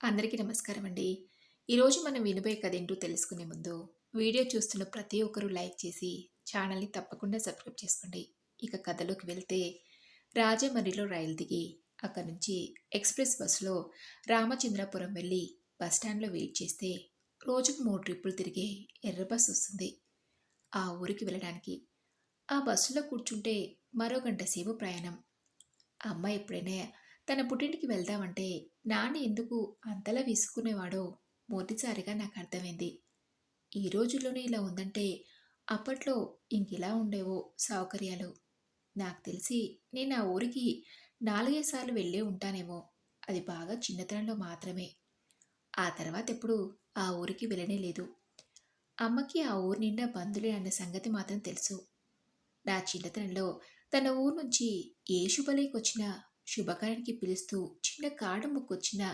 అందరికీ నమస్కారం అండి. ఈరోజు మనం వినబోయే కథ ఏంటో తెలుసుకునే ముందు, వీడియో చూస్తున్న ప్రతి ఒక్కరూ లైక్ చేసి, ఛానల్‌ని తప్పకుండా సబ్స్క్రైబ్ చేసుకోండి. ఇక కథలోకి వెళ్తే, రాజమండ్రిలో రైలు దిగి, అక్కడి నుంచి ఎక్స్‌ప్రెస్ బస్సులో రామచంద్రాపురం వెళ్ళి, బస్ స్టాండ్‌లో వెయిట్ చేస్తే, రోజుకు 3 ట్రిప్పులు తిరిగే ఎర్ర బస్ వస్తుంది. ఆ ఊరికి వెళ్ళడానికి. ఆ బస్సులో కూర్చుంటే మరో గంట సేపు ప్రయాణం. అమ్మ ఎప్పుడైనా తన పుట్టింటికి వెళ్దామంటే నాన్న ఎందుకు అంతలా విసుక్కునేవాడో మొదటిసారిగా నాకు అర్థమైంది. ఈ రోజుల్లోనే ఇలా ఉందంటే అప్పట్లో ఇంకెలా ఉండేవో సౌకర్యాలు. నాకు తెలిసి నేను ఆ ఊరికి 4, 5 సార్లు వెళ్ళే ఉంటానేమో. అది బాగా చిన్నతనంలో మాత్రమే. ఆ తర్వాత ఎప్పుడు ఆ ఊరికి వెళ్ళనే లేదు. అమ్మకి ఆ ఊరి నిండా బంధువులే అన్న సంగతి మాత్రం తెలుసు. నా చిన్నతనంలో తన ఊరు నుంచి ఏ శుభలేఖొచ్చినా, శుభకార్యానికి పిలుస్తూ చిన్న కాడ ముక్కొచ్చినా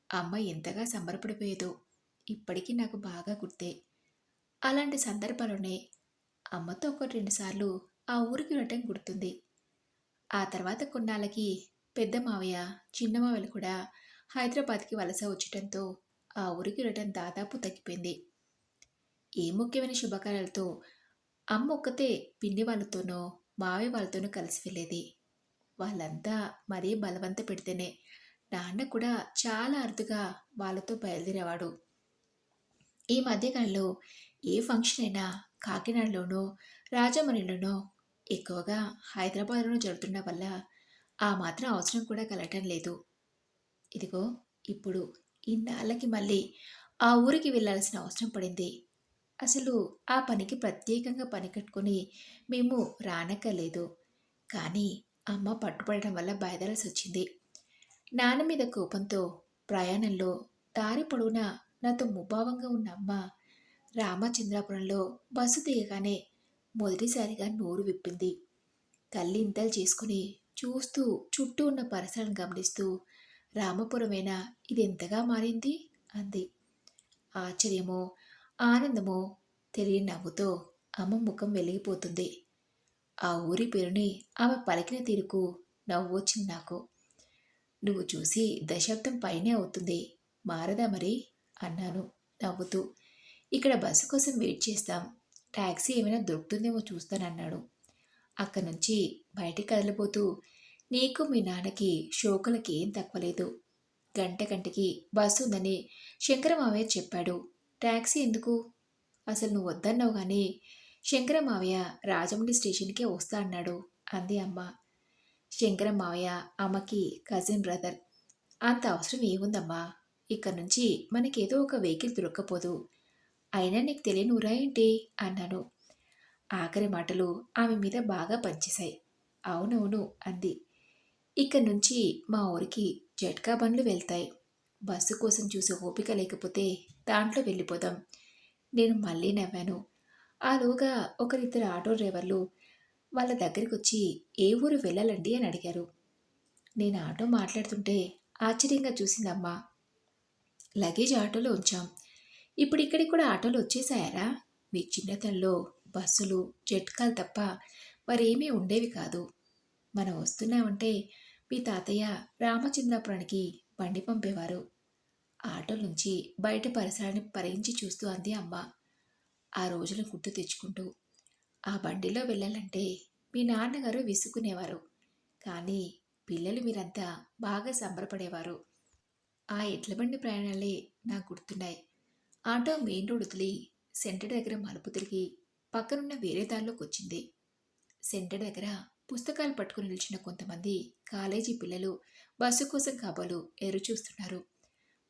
అమ్మ ఎంతగా సంబరపడిపోయేదో ఇప్పటికీ నాకు బాగా గుర్తే. అలాంటి సందర్భాల్లోనే అమ్మతో 1, 2 సార్లు ఆ ఊరికి వెళ్ళటం గుర్తుంది. ఆ తర్వాత కొన్నాళ్ళకి పెద్ద మావయ్య, చిన్న మావయ్యలు కూడా హైదరాబాద్‌కి వలస వచ్చటంతో ఆ ఊరికి వెళ్ళటం దాదాపు తగ్గిపోయింది. ఏ ముఖ్యమైన శుభకార్యాలతో అమ్మ ఒక్కతే పిన్ని వాళ్ళతోనో, మావయ్య వాళ్ళతోనో కలిసి వెళ్ళేది. వాళ్ళంతా మరీ బలవంత పెడితేనే నాన్న కూడా చాలా అరుదుగా వాళ్ళతో బయలుదేరేవాడు. ఈ మధ్యకాలంలో ఏ ఫంక్షన్ అయినా కాకినాడలోనో, రాజమండ్రిలోనో, ఎక్కువగా హైదరాబాద్‌లోనో జరుగుతుండడం వల్ల ఆ మాత్రం అవసరం కూడా కలగటం లేదు. ఇదిగో ఇప్పుడు ఇన్నాళ్ళకి మళ్ళీ ఆ ఊరికి వెళ్ళాల్సిన అవసరం పడింది. అసలు ఆ పనికి ప్రత్యేకంగా పని కట్టుకొని మేము రానక్కర్లేదు. కానీ అమ్మ పట్టుపడటం వల్ల బయలుదేరాల్సొచ్చింది. నాన్న మీద కోపంతో ప్రయాణంలో దారి పొడవునా నాతో ముభావంగా ఉన్న అమ్మ రామచంద్రాపురంలో బస్సు దిగగానే మొదటిసారిగా నోరు విప్పింది. కళ్ళింతలు చేసుకుని చూస్తూ చుట్టూ ఉన్న పరిసరాలను గమనిస్తూ రామపురమేనా ఇదెంతగా మారింది అంది. ఆశ్చర్యమో, ఆనందమో తెలియని నవ్వుతో అమ్మ ముఖం వెలిగిపోతుంది. ఆ ఊరి పేరుని ఆమె పలికిన తీరుకు నవ్వొచ్చింది నాకు. నువ్వు చూసి దశాబ్దం పైనే అవుతుంది. మారదా మరి? అన్నాను నవ్వుతూ. ఇక్కడ బస్సు కోసం వెయిట్ చేస్తాం. టాక్సీ ఏమైనా దొరుకుతుందేమో చూస్తానన్నాడు. అక్కడి నుంచి బయటికి కదలబోతూ నీకు మీ నాన్నకి షోకులకి ఏం తక్కువలేదు. గంట గంటకి బస్సు ఉందని శంకరమావయ్య చెప్పాడు. టాక్సీ ఎందుకు? అసలు నువ్వు వద్దన్నావు గాని శంకరమావయ్య రాజమండ్రి స్టేషన్కే వస్తా అన్నాడు అంది అమ్మ. శంకరమావయ్య అమ్మకి కజిన్ బ్రదర్. అంత అవసరం ఏముందమ్మా? ఇక్కడి నుంచి మనకేదో ఒక వెహికల్ దొరక్కపోదు. అయినా నీకు తెలియని ఊరా ఏంటి అన్నాను. ఆఖరి మాటలు ఆమె మీద బాగా పనిచేశాయి. అవునవును అంది. ఇక్కడి నుంచి మా ఊరికి జట్కా బండ్లు వెళ్తాయి. బస్సు కోసం చూసే ఓపిక లేకపోతే దాంట్లో వెళ్ళిపోదాం. నేను మళ్ళీ నవ్వాను. ఆలోగా ఒకరిద్దరు ఆటో డ్రైవర్లు వాళ్ళ దగ్గరికొచ్చి ఏ ఊరు వెళ్ళాలండి అని అడిగారు. నేను ఆటో మాట్లాడుతుంటే ఆశ్చర్యంగా చూసిందమ్మా. లగేజ్ ఆటోలో ఉంచాం. ఇప్పుడు ఇక్కడికి కూడా ఆటోలు వచ్చేసాయారా? మీ చిన్నతనంలో బస్సులు, జట్కాలు తప్ప మరేమీ ఉండేవి కాదు. మనం వస్తున్నామంటే మీ తాతయ్య రామచంద్రాపురానికి బండి పంపేవారు. ఆటో నుంచి బయట పరిసరాన్ని పరిగించి చూస్తూ అంది అమ్మ. ఆ రోజులను గుర్తు తెచ్చుకుంటూ. ఆ బండిలో వెళ్ళాలంటే మీ నాన్నగారు విసుక్కునేవారు. కానీ పిల్లలు మీరంతా బాగా సంబరపడేవారు. ఆ ఎడ్ల బండి ప్రయాణాలే నాకు గుర్తున్నాయి. ఆటో మెయిన్ రోడ్ వదిలి సెంటర్ దగ్గర మలుపు తిరిగి పక్కనున్న వేరే దారిలోకి వచ్చింది. సెంటర్ దగ్గర పుస్తకాలు పట్టుకుని నిలిచిన కొంతమంది కాలేజీ పిల్లలు బస్సు కోసం కాబోలు ఎదురు చూస్తున్నారు.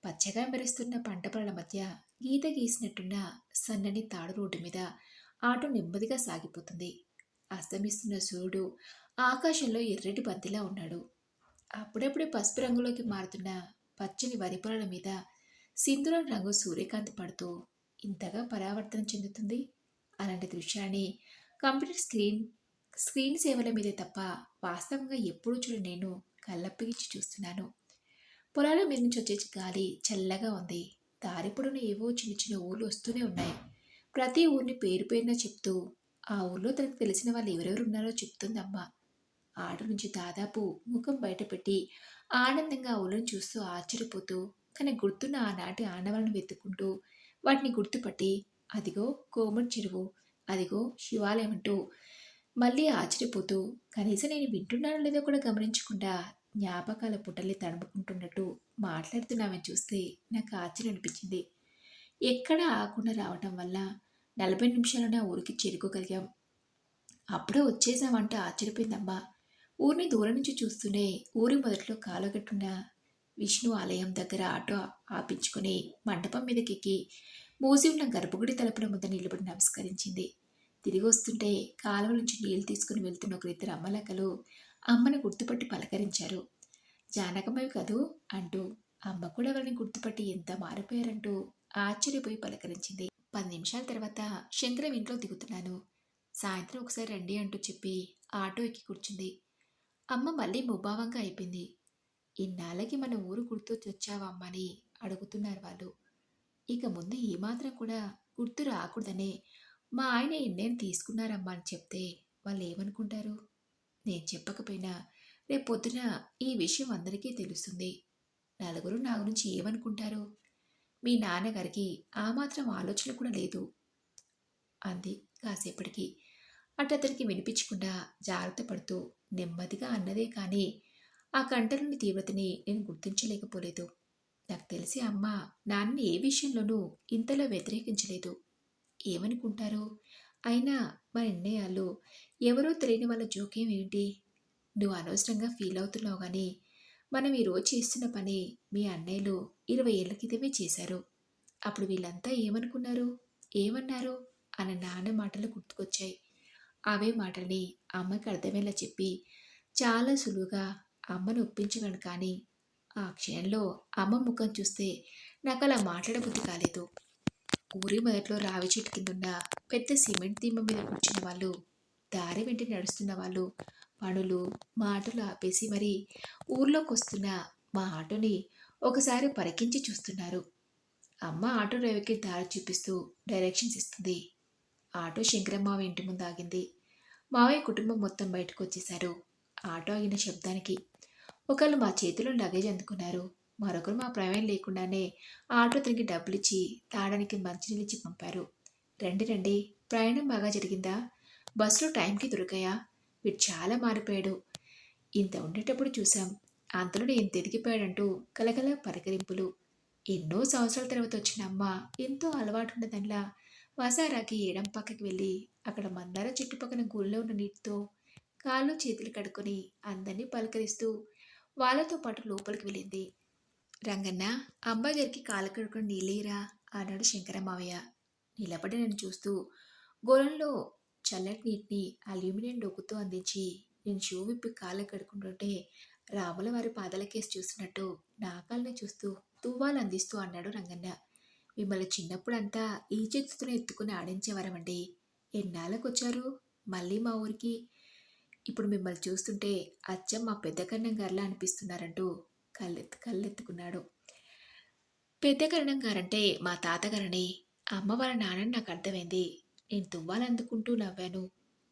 పచ్చగా మెరుస్తున్న పంట పొలాల మధ్య గీత గీసినట్టున్న సన్నని తాడు రోడ్డు మీద ఆటో నెమ్మదిగా సాగిపోతుంది. అస్తమిస్తున్న సూర్యుడు ఆకాశంలో ఎర్రటి బంతిలా ఉన్నాడు. అప్పుడప్పుడే పసుపు రంగులోకి మారుతున్న పచ్చని వరి పొలాల మీద సింధూరం రంగు సూర్యకాంతి పడుతూ ఇంతగా పరావర్తన చెందుతుంది. అలాంటి దృశ్యాన్ని కంప్యూటర్ స్క్రీన్ సేవల మీదే తప్ప వాస్తవంగా ఎప్పుడూ చూడ నేను కళ్ళప్పగించి చూస్తున్నాను. పొలాల మీద నుంచి వచ్చే గాలి చల్లగా ఉంది. దారి పొడవునా ఏవో చిన్న చిన్న ఊర్లు వస్తూనే ఉన్నాయి. ప్రతి ఊరిని పేరు పేరున చెప్తూ ఆ ఊర్లో తనకు తెలిసిన వాళ్ళు ఎవరెవరు ఉన్నారో చెప్తుందమ్మ. ఆట నుంచి దాదాపు ముఖం బయటపెట్టి ఆనందంగా ఆ ఊళ్ళని చూస్తూ ఆశ్చర్యపోతూ తనకు గుర్తున్న ఆనాటి ఆనవాళ్ళను వెతుక్కుంటూ వాటిని గుర్తుపట్టి అదిగో కోమటి చెరువు, అదిగో శివాలయం అంటూ మళ్ళీ ఆశ్చర్యపోతూ కనీసం నేను వింటున్నానో లేదో కూడా గమనించకుండా జ్ఞాపకాల పుటల్ని తడుముకుంటున్నట్టు మాట్లాడుతున్నామని చూస్తే నాకు ఆశ్చర్యం అనిపించింది. ఎక్కడ ఆకుండా రావటం వల్ల 40 నిమిషాల్లోనే ఆ ఊరికి చేరుకోగలిగాం. అప్పుడే వచ్చేసామంటే ఆశ్చర్యపోయిందమ్మా. ఊరిని దూరం నుంచి చూస్తూనే ఊరి మొదట్లో కాలుగట్టున్న విష్ణు ఆలయం దగ్గర ఆటో ఆపించుకుని మండపం మీదకెక్కి మూసి ఉన్న గర్భగుడి తలుపుల ముందు నిలబడి నమస్కరించింది. తిరిగి వస్తుంటే కాలువ నుంచి నీళ్లు తీసుకుని వెళ్తున్న ఒకరిద్దరు అమ్మలక్కలు అమ్మను గుర్తుపట్టి పలకరించారు. జానకమ్మవి కదూ అంటూ అమ్మ కూడా ఎవరిని గుర్తుపట్టి ఎంత మారిపోయారంటూ ఆశ్చర్యపోయి పలకరించింది. 10 నిమిషాల తర్వాత శంకరం ఇంట్లో దిగుతున్నాను. సాయంత్రం ఒకసారి రండి అంటూ చెప్పి ఆటో ఎక్కి కూర్చుంది. అమ్మ మళ్ళీ ముభావంగా అయిపోయింది. ఇన్నాళ్ళకి మన ఊరు గుర్తొచ్చొచ్చావా అమ్మని అడుగుతున్నారు వాళ్ళు. ఇక ముందు ఏమాత్రం కూడా గుర్తు రాకూడదనే మా ఆయన ఎన్నేళ్ళు తీసుకున్నారమ్మా అని చెప్తే వాళ్ళు ఏమనుకుంటారు? నేను చెప్పకపోయినా రేపు పొద్దున ఈ విషయం అందరికీ తెలుస్తుంది. నలుగురు నా గురించి ఏమనుకుంటారు? మీ నాన్నగారికి ఆ మాత్రం ఆలోచన కూడా లేదు అంది కాసేపటికి. అతనికి వినిపించకుండా జాగ్రత్త పడుతూ నెమ్మదిగా అన్నదే కానీ ఆ కంటలోని తీవ్రతని నేను గుర్తించలేకపోలేదు. నాకు తెలిసి అమ్మ నాన్నని ఏ విషయంలోనూ ఇంతలో వ్యతిరేకించలేదు. ఏమనుకుంటారో? అయినా మా నిర్ణయాల్లో ఎవరో తెలియని వాళ్ళ జోక్యం ఏంటి? నువ్వు అనవసరంగా ఫీల్ అవుతున్నావు కానీ మనం ఈరోజు చేస్తున్న పని మీ అన్నయ్యలు 20 ఏళ్ల క్రితమే చేశారు. అప్పుడు వీళ్ళంతా ఏమనుకున్నారు? ఏమన్నారు? అన్న నాన్న మాటలు గుర్తుకొచ్చాయి. అవే మాటల్ని అమ్మకి అర్థమయ్యేలా చెప్పి చాలా సులువుగా అమ్మను ఒప్పించగలను కానీ ఆ క్షణంలో అమ్మ ముఖం చూస్తే నాకు అలా మాట్లాడబుద్ధి కాలేదు. ఊరి మొదట్లో రావి చెట్టు కిందున్న పెద్ద సిమెంట్ దిమ్మ మీద కూర్చున్న వాళ్ళు, దారి వెంట నడుస్తున్న వాళ్ళు పనులు మాటలు ఆపేసి మరీ ఊర్లోకి వస్తున్న మా ఆటోని ఒకసారి పరికించి చూస్తున్నారు. అమ్మ ఆటో డ్రైవర్కి దారి చూపిస్తూ డైరెక్షన్స్ ఇస్తుంది. ఆటో శంకరమ్మావ ఇంటి ముందు ఆగింది. మావయ్య కుటుంబం మొత్తం బయటకు వచ్చేశారు. ఆటో ఆగిన శబ్దానికి ఒకళ్ళు మా చేతిలో లగేజ్ అందుకున్నారు. మరొకరు మా ప్రమేయం లేకుండానే ఆటో తిరిగి డబ్బులిచ్చి తాగడానికి మంచినీళ్ళిచ్చి పంపారు. రండి రండి, ప్రయాణం బాగా జరిగిందా? బస్సులో టైంకి దొరికాయా? వీడు చాలా మారిపోయాడు. ఇంత ఉండేటప్పుడు చూశాం, అంతలో ఎంత ఎదిగిపోయాడంటూ కలకల పలకరింపులు. ఎన్నో సంవత్సరాల తర్వాత వచ్చిన అమ్మ ఎంతో అలవాటున్నదల్లా వసారాకి ఎడం పక్కకి వెళ్ళి అక్కడ మందార చెట్టు పక్కన గుళ్ళో ఉన్న నీటితో కాళ్ళు చేతులు కడుక్కొని అందరినీ పలకరిస్తూ వాళ్ళతో పాటు లోపలికి వెళ్ళింది. రంగన్న, అబ్బాయి గారికి కాలు కడుక్కొని నీళ్ళేరా అన్నాడు శంకరమావయ్య నిలబడి నన్ను చూస్తూ. గోళంలో చల్లటి నీటిని అల్యూమినియం డొక్కుతో అందించి నేను షూ విప్పి కాళ్ళు కడుక్కుంటుంటే రాముల వారి పాదాలకేసి చూస్తున్నట్టు నా కాళ్ళని చూస్తూ తువ్వాలు అందిస్తూ అన్నాడు రంగన్న. మిమ్మల్ని చిన్నప్పుడంతా ఈ చేతితోనే ఎత్తుకుని ఆడించేవారమండి. ఎన్నాళ్ళకొచ్చారు మళ్ళీ మా ఊరికి? ఇప్పుడు మిమ్మల్ని చూస్తుంటే అచ్చం మా పెద్ద కన్నం గారిలా అనిపిస్తున్నారంటూ కళ్ళెత్తుకున్నాడు. పెద్ద కన్నం గారంటే మా తాతగారని, అమ్మ వాళ్ళ నాన్నని నాకు అర్థమైంది. నేను తువ్వాలందుకుంటూ నవ్వాను.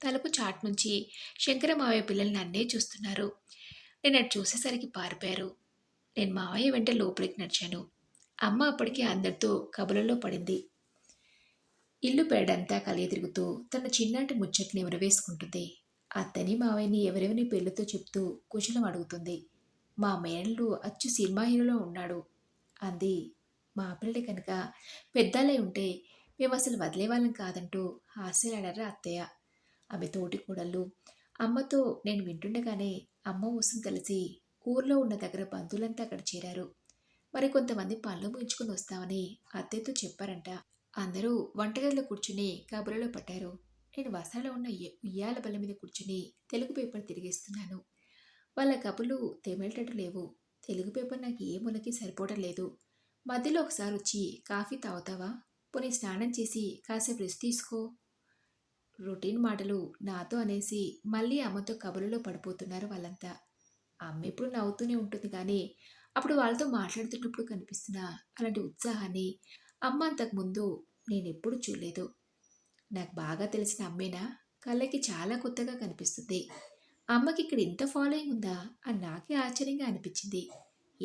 తలుపు చాటు నుంచి శంకర మావయ్య పిల్లలు నన్నే చూస్తున్నారు. నేను అటు చూసేసరికి పారిపోయారు. నేను మావయ్య వెంట లోపలికి నడిచాను. అమ్మ అప్పటికే అందరితో కబులలో పడింది. ఇల్లు పేడంతా కలిగి తిరుగుతూ తన చిన్నాటి ముచ్చట్ని ఎవరవేసుకుంటుంది. అత్తని మావయ్యని ఎవరెవరిని పెళ్ళితో చెప్తూ కుశలం అడుగుతుంది. మా మేనల్లు అచ్చు సినిమా హీరోలో ఉన్నాడు అంది. మా పిల్లడి కనుక పెద్దలే ఉంటే మేము అసలు వదిలేవాళ్ళం కాదంటూ హాస్యలాడారు అత్తయ్య. ఆమె తోటి కూడళ్ళు అమ్మతో నేను వింటుండగానే అమ్మ ఊసం తెలిసి ఊర్లో ఉన్న దగ్గర బంధువులంతా అక్కడ చేరారు. మరి కొంతమంది పనులు ముగించుకుని వస్తామని అత్తయ్యతో చెప్పారంట. అందరూ వంటగదిలో కూర్చుని కబుర్లలో పట్టారు. నేను వసాలో ఉన్న ఉయ్యాల బల్ల మీద కూర్చుని తెలుగు పేపర్ తిరిగేస్తున్నాను. వాళ్ళ కబుర్లు తెమేటట్టు లేవు. తెలుగు పేపర్ నాకు ఏ మూలకి సరిపోవడం లేదు. మధ్యలో ఒకసారి వచ్చి కాఫీ తాగుతావా? పోనీ స్నానం చేసి కాసేపు రెస్ట్ తీసుకో. రొటీన్ మాటలు నాతో అనేసి మళ్ళీ అమ్మతో కబుర్లలో పడిపోతున్నారు వాళ్ళంతా. అమ్మ ఎప్పుడు నవ్వుతూనే ఉంటుంది కానీ అప్పుడు వాళ్ళతో మాట్లాడుతున్నప్పుడు కనిపిస్తున్న అలాంటి ఉత్సాహాన్ని అమ్మ అంతకుముందు నేనెప్పుడు చూడలేదు. నాకు బాగా తెలిసిన అమ్మేనా? కళ్ళకి చాలా కొత్తగా కనిపిస్తుంది. అమ్మకి ఇక్కడ ఇంత ఫాలోయింగ్ ఉందా అని నాకే ఆశ్చర్యంగా అనిపించింది.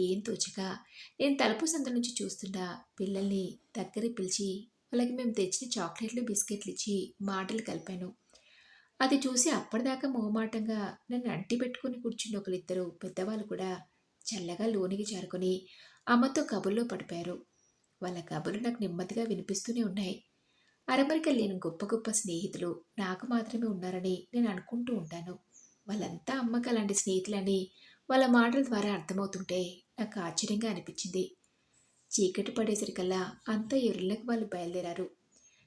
ఏం తోచక నేను తలుపు సందు నుంచి చూస్తున్న పిల్లల్ని దగ్గరికి పిలిచి వాళ్ళకి మేము తెచ్చిన చాక్లెట్లు బిస్కెట్లు ఇచ్చి మాటలు కలిపాను. అది చూసి అప్పటిదాకా మొహమాటంగా నన్ను అంటి పెట్టుకుని కూర్చున్న ఒకరిద్దరు పెద్దవాళ్ళు కూడా చల్లగా లోనికి చేరుకొని అమ్మతో కబుర్లో పడిపోయారు. వాళ్ళ కబుర్లు నాకు నెమ్మదిగా వినిపిస్తూనే ఉన్నాయి. అరమరిక లేని గొప్ప గొప్ప స్నేహితులు నాకు మాత్రమే ఉన్నారని నేను అనుకుంటూ ఉంటాను. వాళ్ళంతా అమ్మకి అలాంటి స్నేహితులని వాళ్ళ మాటల ద్వారా అర్థమవుతుంటే నాకు ఆశ్చర్యంగా అనిపించింది. చీకటి పడేసరికల్లా అంతా ఎవరిళ్ళకి వాళ్ళు బయలుదేరారు.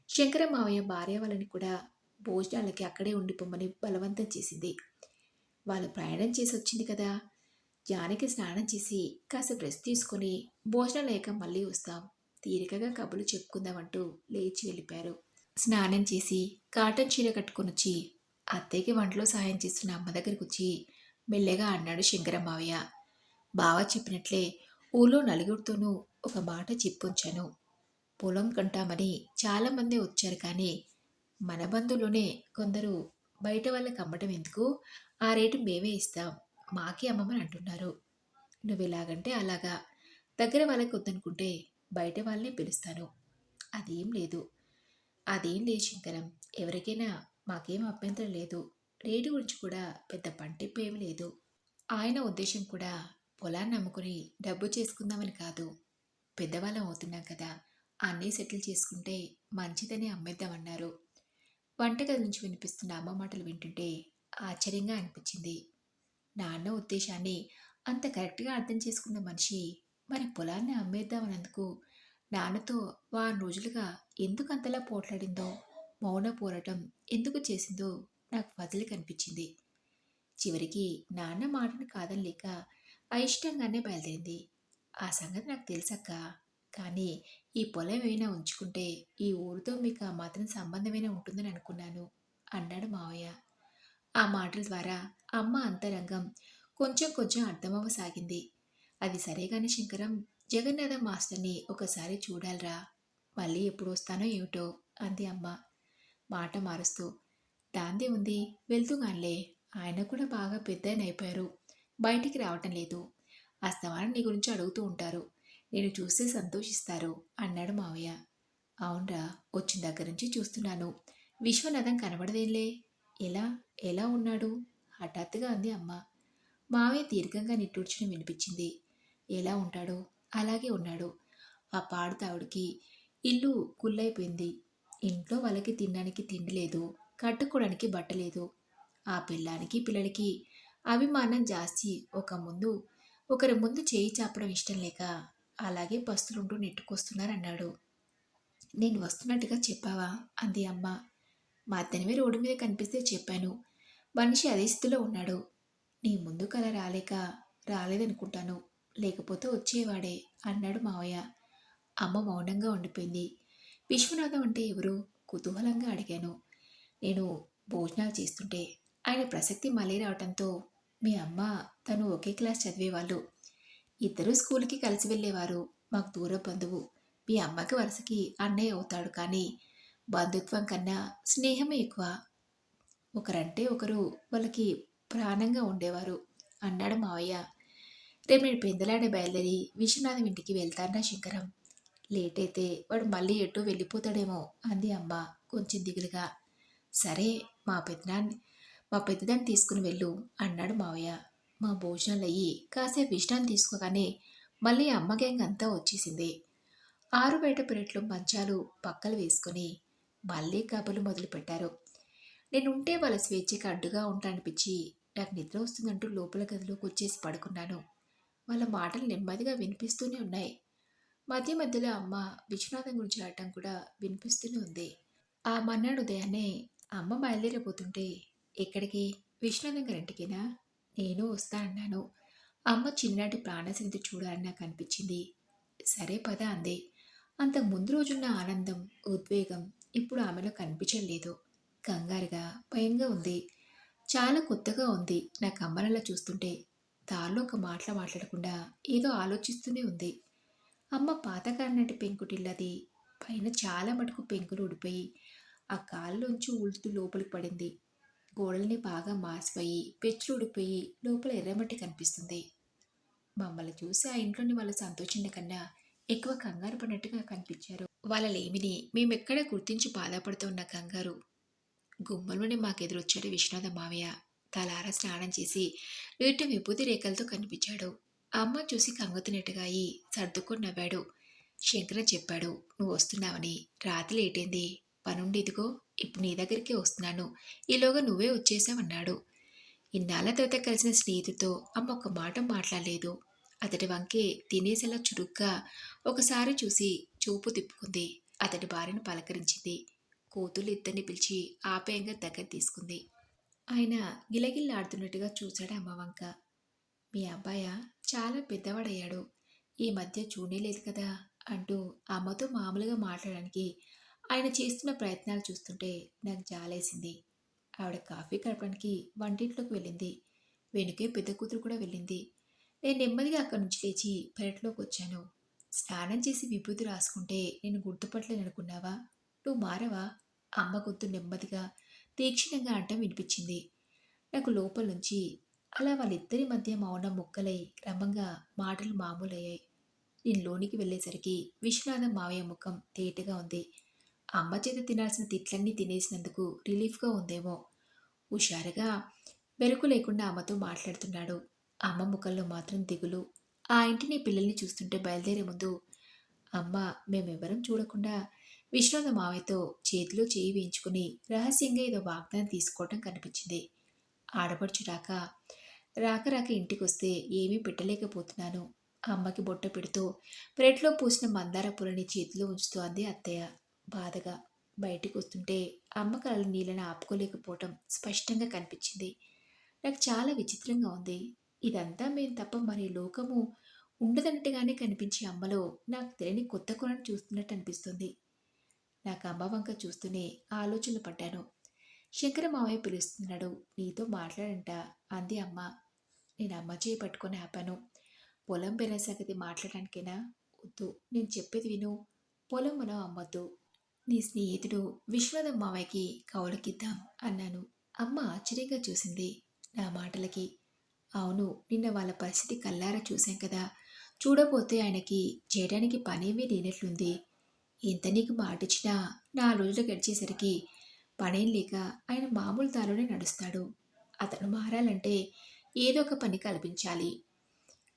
శంకర మావయ్య భార్య వాళ్ళని కూడా భోజనాలకి అక్కడే ఉండిపోమ్మని బలవంతం చేసింది. వాళ్ళు ప్రయాణం చేసి వచ్చింది కదా, జానకి స్నానం చేసి కాసేపు రెస్ట్ తీసుకొని భోజనాలు అయ్యాక మళ్ళీ వస్తాం, తీరికగా కబుర్లు చెప్పుకుందామంటూ లేచి వెళ్ళిపోయారు. స్నానం చేసి కాటన్ చీర కట్టుకొని వచ్చి అత్తయ్యకి వంటలో సాయం చేస్తున్న అమ్మ దగ్గరికి వచ్చి మెల్లగా అన్నాడు శంకరం మావయ్య. బావ చెప్పినట్లే ఊళ్ళో నలుగురితోనూ ఒక మాట చెప్పుంచాను. పొలం కొంటామని చాలామంది వచ్చారు, కానీ మన బంధువులోనే కొందరు బయట వాళ్ళకి అమ్మటం ఎందుకు, ఆ రేటు మేమే ఇస్తాం, మాకే అమ్మమని అంటున్నారు. నువ్వు ఎలాగంటే అలాగా, దగ్గర వాళ్ళకి వద్దనుకుంటే బయట వాళ్ళనే పిలుస్తాను. అదేం లేదు అదేం లేదు శంకరం, ఎవరికైనా మాకేం అభ్యంతరం లేదు. రేటు గురించి కూడా పెద్ద పంటింపు ఏమి లేదు. ఆయన ఉద్దేశం కూడా పొలాన్ని అమ్ముకుని డబ్బు చేసుకుందామని కాదు. పెద్దవాళ్ళం అవుతున్నాం కదా, అన్నీ సెటిల్ చేసుకుంటే మంచిదని అమ్మేద్దామన్నారు. వంటగది నుంచి వినిపిస్తున్న అమ్మ మాటలు వింటుంటే ఆశ్చర్యంగా అనిపించింది. నాన్న ఉద్దేశాన్ని అంత కరెక్ట్గా అర్థం చేసుకున్న మనిషి మరి పొలాన్ని అమ్మేద్దామన్నందుకు నాన్నతో వారం రోజులుగా ఎందుకు అంతలా పోట్లాడిందో, మౌన పోరాటం ఎందుకు చేసిందో నాకు పజిల్ కనిపించింది. చివరికి నాన్న మాటను కాదనలేక అయిష్టంగానే బయలుదేరింది. ఆ సంగతి నాకు తెలుసక్క, కానీ ఈ పొలం ఏమైనా ఉంచుకుంటే ఈ ఊరితో మీకు ఆ మాత్రం సంబంధమైనా ఉంటుందని అనుకున్నాను అన్నాడు మావయ్య. ఆ మాటల ద్వారా అమ్మ అంతరంగం కొంచెం కొంచెం అర్థమవ్వసాగింది. అది సరేగాని శంకరం, జగన్నాథ మాస్టర్ని ఒకసారి చూడాలిరా, మళ్ళీ ఎప్పుడు వస్తానో ఏమిటో అంది అమ్మ మాట మారుస్తూ. దాందే ఉంది, వెళ్తూగానిలే, ఆయన కూడా బాగా పెద్దాయన అయిపోయారు, బయటికి రావటం లేదు. అస్తమానం నీ గురించి అడుగుతూ ఉంటారు, నేను చూస్తే సంతోషిస్తారు అన్నాడు మావయ్య. అవునరా, వచ్చిన దగ్గర నుంచి చూస్తున్నాను, విశ్వనాథం కనబడదేంలే, ఎలా ఎలా ఉన్నాడు హఠాత్తుగా అంది అమ్మ. మావయ్య దీర్ఘంగా నిట్టూర్చడం వినిపించింది. ఎలా ఉంటాడో అలాగే ఉన్నాడు. ఆ పాడుతావుడికి ఇల్లు కుళ్ళైపోయింది. ఇంట్లో వాళ్ళకి తినడానికి తిండి లేదు, కట్టుకోవడానికి బట్ట లేదు. ఆ పిల్లానికి పిల్లలకి అభిమానం జాస్తి. ఒకరి ముందు చేయి చాపడం ఇష్టం లేక అలాగే పస్తులుంటూ నెట్టుకొస్తున్నారన్నాడు. నేను వస్తున్నట్టుగా చెప్పావా అంది అమ్మ. మధ్యాహ్నమే రోడ్డు మీద కనిపిస్తే చెప్పాను. మనిషి అదే స్థితిలో ఉన్నాడు. నీ ముందుకు అలా రాలేదనుకుంటాను, లేకపోతే వచ్చేవాడే అన్నాడు మావయ్య. అమ్మ మౌనంగా ఉండిపోయింది. విశ్వనాథం అంటే ఎవరు కుతూహలంగా అడిగాను. నేను భోజనాలు చేస్తుంటే ఆయన ప్రసక్తి మళ్ళీ రావటంతో, మీ అమ్మ తను ఒకే క్లాస్ చదివేవాళ్ళు, ఇద్దరూ స్కూల్కి కలిసి వెళ్ళేవారు, మాకు దూర బంధువు. మీ అమ్మకి వరుసకి అన్నయ్య అవుతాడు, కానీ బంధుత్వం కన్నా స్నేహమే ఎక్కువ. ఒకరంటే ఒకరు వాళ్ళకి ప్రాణంగా ఉండేవారు అన్నాడు మావయ్య. రేపు నేను పెందలాడే బయలుదేరి విశ్వనాథం ఇంటికి వెళ్తానా శంకరం, లేట్ అయితే వాడు మళ్ళీ ఎటో వెళ్ళిపోతాడేమో అంది అమ్మ కొంచెం దిగులుగా. సరే, మా పెద్దదాన్ని తీసుకుని వెళ్ళు అన్నాడు మావయ్య. మా భోజనాలు అయ్యి కాసేపు విశ్రాంతి తీసుకోగానే మళ్ళీ అమ్మ గ్యాంగ్ అంతా వచ్చేసింది. ఆరు బయట పెరట్లో మంచాలు పక్కలు వేసుకొని మళ్ళీ కబుర్లు మొదలుపెట్టారు. నేనుంటే వాళ్ళ స్వేచ్ఛకి అడ్డుగా ఉంటాననిపించి నాకు నిద్ర వస్తుందంటూ లోపల గదిలోకి వచ్చేసి పడుకున్నాను. వాళ్ళ మాటలు నెమ్మదిగా వినిపిస్తూనే ఉన్నాయి. మధ్య మధ్యలో అమ్మ విశ్వనాథం గురించి ఆడటం కూడా వినిపిస్తూనే ఉంది. ఆ మన్నాడు ఉదయాన్నే అమ్మ బయలుదేరిపోతుంటే, ఎక్కడికి, విశ్వనాథం గారింటికేనా, నేను వస్తా అన్నాను. అమ్మ చిన్నటి ప్రాణశక్తి చూడాలని నాకు అనిపించింది. సరే పద అంది. అంతకు ముందు రోజున్న ఆనందం, ఉద్వేగం ఇప్పుడు ఆమెలో కనిపించలేదు. కంగారుగా భయంగా ఉంది. చాలా కొత్తగా ఉంది నాకు అమ్మనలా చూస్తుంటే. దారిలో ఒక మాట్లాడకుండా ఏదో ఆలోచిస్తూనే ఉంది. అమ్మ పాతకాలనాటి పెంకుటిల్లది, పైన చాలా మటుకు పెంకులు ఊడిపోయి ఆ కాళ్ళలోంచి ఊలుతూ లోపలికి పడింది. గోడల్ని బాగా మాసిపోయి పెచ్చులు ఊడిపోయి లోపల ఎర్రమట్టి కనిపిస్తుంది. మమ్మల్ని చూసి ఆ ఇంట్లోని వాళ్ళు సంతోషించ కన్నా ఎక్కువ కంగారు పడినట్టుగా కనిపించారు. వాళ్ళ లేమిని మేమెక్కడ గుర్తించి బాధపడుతున్న కంగారు గుమ్మంలోనే మాకెదురొచ్చాడు విశ్వనాథ మావయ్య. తలారా స్నానం చేసి నీటి విభూతి రేఖలతో కనిపించాడు. అమ్మ చూసి కంగుతున్నట్టుగా అయి సర్దుకొని నవ్వాడు. శంకరం చెప్పాడు, నువ్వు వస్తున్నావని. రాత్రి లేటైంది. పనుండి ఇదిగో ఇప్పుడు నీ దగ్గరికే వస్తున్నాను. ఈలోగా నువ్వే వచ్చేసావన్నాడు. ఇన్నాళ్ళ తర్వాత కలిసిన స్నేహితుడితో అమ్మ ఒక మాట మాట్లాడలేదు. అతడి వంకే తినేసేలా చురుగ్గా ఒకసారి చూసి చూపు తిప్పుకుంది. అతడి భార్యను పలకరించింది. కూతుళ్ళు ఇద్దరిని పిలిచి ఆప్యాయంగా దగ్గర తీసుకుంది. ఆయన గిలగిల్లాడుతున్నట్టుగా చూశాడు అమ్మ వంక. మీ అబ్బాయ చాలా పెద్దవాడయ్యాడు. ఈ మధ్య చూడలేదు కదా అంటూ అమ్మతో మామూలుగా మాట్లాడడానికి ఆయన చేస్తున్న ప్రయత్నాలు చూస్తుంటే నాకు జాలేసింది. ఆవిడ కాఫీ కలపడానికి వంటింట్లోకి వెళ్ళింది. వెనుకే పెద్ద కూతురు కూడా వెళ్ళింది. నేను నెమ్మదిగా అక్కడి నుంచి లేచి పెరట్లోకి వచ్చాను. స్నానం చేసి విభూతి రాసుకుంటే నేను గుర్తుపట్టలేననుకున్నావా? నువ్వు మారవా? అమ్మ గొంతు నెమ్మదిగా తీక్షణంగా అంటం వినిపించింది. నాకు లోపల నుంచి అలా వాళ్ళిద్దరి మధ్య మౌనం ముక్కలై క్రమంగా మాటలు మామూలయ్యాయి. నేను లోనికి వెళ్ళేసరికి విశ్వనాథం మావయ్య ముఖం తేటగా ఉంది. అమ్మ చేత తినాల్సిన తిట్లన్నీ తినేసినందుకు రిలీఫ్గా ఉందేమో. హుషారుగా బెరుకు లేకుండా అమ్మతో మాట్లాడుతున్నాడు. అమ్మ ముఖంలో మాత్రం దిగులు. ఆ ఇంటిని పిల్లల్ని చూస్తుంటే బయలుదేరే ముందు అమ్మ మేమెవరం చూడకుండా విశ్వనాథ మావయ్యతో చేతిలో చేయి వేయించుకుని రహస్యంగా ఏదో వాగ్దానం తీసుకోవటం కనిపించింది. ఆడపడుచు రాక రాక ఇంటికొస్తే ఏమీ పెట్టలేకపోతున్నాను. అమ్మకి బొట్ట పెడుతూ ప్లేట్లో పూసిన మందార పూలని చేతిలో ఉంచుతూ అంది అత్తయ్య బాధగా. బయటికి వస్తుంటే అమ్మ కళ్ళ నీళ్ళని ఆపుకోలేకపోవటం స్పష్టంగా కనిపించింది. నాకు చాలా విచిత్రంగా ఉంది. ఇదంతా మేం తప్ప మరి లోకము ఉండదన్నట్టుగానే కనిపించే అమ్మలో నాకు తెలియని కొత్త కొనను చూస్తున్నట్టు అనిపిస్తుంది. నాకు అమ్మ వంక చూస్తూనే ఆలోచనలు పడ్డాను. శంకర మావయ్య పిలుస్తున్నాడు, నీతో మాట్లాడంట అంది అమ్మ. నేను అమ్మ చేయి పట్టుకొని ఆపాను. పొలం పెరిగిన సంగతి మాట్లాడడానికేనా? వద్దు, నేను చెప్పేది విను. పొలం మనం అమ్మొద్దు. నీ స్నేహితుడు విశ్వనాథం మావయ్యకి కౌలుకిద్దాం అన్నాను. అమ్మ ఆశ్చర్యంగా చూసింది నా మాటలకి. అవును, నిన్న వాళ్ళ పరిస్థితి కల్లారా చూశాం కదా. చూడపోతే ఆయనకి చేయడానికి పనేమీ లేనట్లుంది. ఎంత నీకు మాటిచ్చినా 4 రోజులు గడిచేసరికి పనేం లేక ఆయన మామూలు దారిలోనే నడుస్తాడు. అతను మారాలంటే ఏదో ఒక పని కల్పించాలి.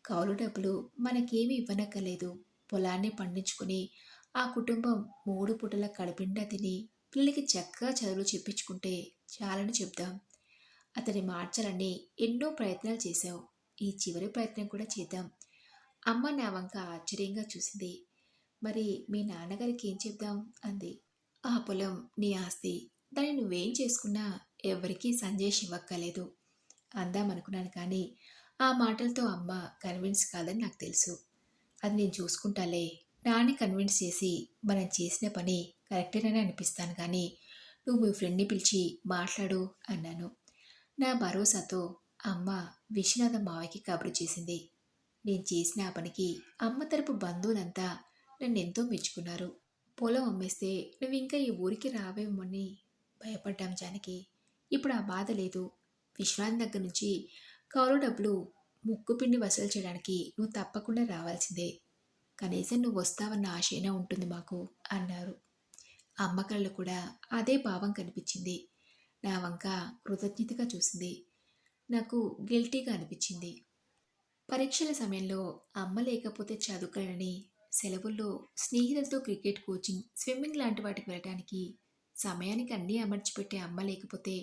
కౌలు డబ్బులు మనకేమీ ఇవ్వనక్కర్లేదు. పొలాన్ని పండించుకుని ఆ కుటుంబం 3 పూటల కడుపునిండా తిని పిల్లలకి చక్కగా చదువులు చెప్పించుకుంటే చాలని చెప్దాం. అతని మార్చాలని ఎన్నో ప్రయత్నాలు చేశావు. ఈ చివరి ప్రయత్నం కూడా చేద్దాం. అమ్మ నా వంక ఆశ్చర్యంగా చూసింది. మరి మీ నాన్నగారికి ఏం చెప్దాం అంది. ఆ పొలం నీ ఆస్తి. దాన్ని నువ్వేం చేసుకున్నా ఎవరికీ సంజేష్ ఇవ్వక్కలేదు అందామనుకున్నాను. కానీ ఆ మాటలతో అమ్మ కన్విన్స్ కాదని నాకు తెలుసు. అది నేను చూసుకుంటాలే. నాన్ని కన్విన్స్ చేసి మనం చేసిన పని కరెక్టేనని అనిపిస్తాను. కానీ నువ్వు మీ ఫ్రెండ్ని పిలిచి మాట్లాడు అన్నాను. నా భరోసాతో అమ్మ విశ్వనాథం మావయ్యకి కబురు చేసింది. నేను చేసిన ఆ పనికి అమ్మ తరపు బంధువులంతా నన్ను ఎంతో మెచ్చుకున్నారు. పొలం అమ్మేస్తే నువ్వు ఇంకా ఈ ఊరికి రావేమోని భయపడ్డాం జానకి. ఇప్పుడు ఆ బాధ లేదు. విశ్వనాథం దగ్గర నుంచి కౌలు డబ్బులు ముక్కుపిండి వసూలు చేయడానికి నువ్వు తప్పకుండా రావాల్సిందే. కనీసం నువ్వు వస్తావన్న ఆశైనా ఉంటుంది మాకు అన్నారు. అమ్మ కళ్ళు కూడా అదే భావం కనిపించింది. నా వంక కృతజ్ఞతగా చూసింది. నాకు గిల్టీగా అనిపించింది. పరీక్షల సమయంలో అమ్మ లేకపోతే చదువుకోనని సెలవుల్లో స్నేహితులతో క్రికెట్ కోచింగ్, స్విమ్మింగ్ లాంటి వాటికి వెళ్ళడానికి సమయానికి అన్నీ అమర్చిపెట్టే అమ్మ లేకపోతే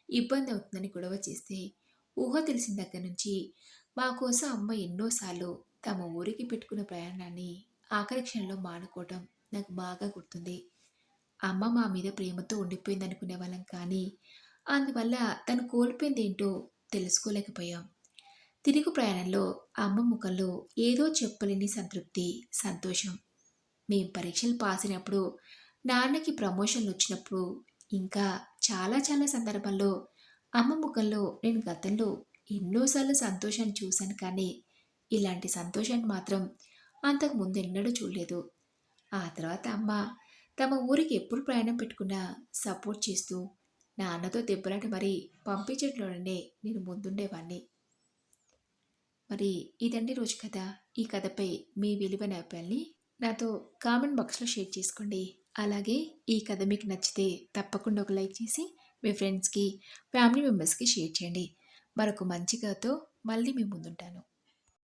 ఇబ్బంది అవుతుందని గొడవ చేస్తే ఊహ తెలిసిన దగ్గర నుంచి మా కోసం అమ్మ ఎన్నోసార్లు తమ ఊరికి పెట్టుకున్న ప్రయాణాన్ని ఆఖరి క్షణంలో మానుకోవటం నాకు బాగా గుర్తుంది. అమ్మ మా మీద ప్రేమతో ఉండిపోయిందనుకునే వాళ్ళం, కానీ అందువల్ల తను కోల్పోయిందేంటో తెలుసుకోలేకపోయాం. తిరుగు ప్రయాణంలో అమ్మ ముఖంలో ఏదో చెప్పలేని సంతృప్తి, సంతోషం. మేం పరీక్షలు పాస్ అయినప్పుడు, నాన్నకి ప్రమోషన్లు వచ్చినప్పుడు, ఇంకా చాలా చాలా సందర్భాల్లో అమ్మ ముఖంలో నేను గతంలో ఎన్నోసార్లు సంతోషాన్ని చూశాను. కానీ ఇలాంటి సంతోషాన్ని మాత్రం అంతకు ముందు ఎన్నడూ చూడలేదు. ఆ తర్వాత అమ్మ తమ ఊరికి ఎప్పుడు ప్రయాణం పెట్టుకున్నా సపోర్ట్ చేస్తూ నాన్నతో దెబ్బలాట మరీ పంపించడంలోనే నేను ముందుండేవాణ్ణి. మరి ఇదండి రోజు కథ. ఈ కథపై మీ విలువైన అభిప్రాయాన్ని నాతో కామెంట్ బాక్స్‌లో షేర్ చేసుకోండి. అలాగే ఈ కథ మీకు నచ్చితే తప్పకుండా ఒక లైక్ చేసి మీ ఫ్రెండ్స్‌కి, ఫ్యామిలీ మెంబర్స్‌కి షేర్ చేయండి. మరొక మంచి కథతో మళ్ళీ మీ ముందుంటాను.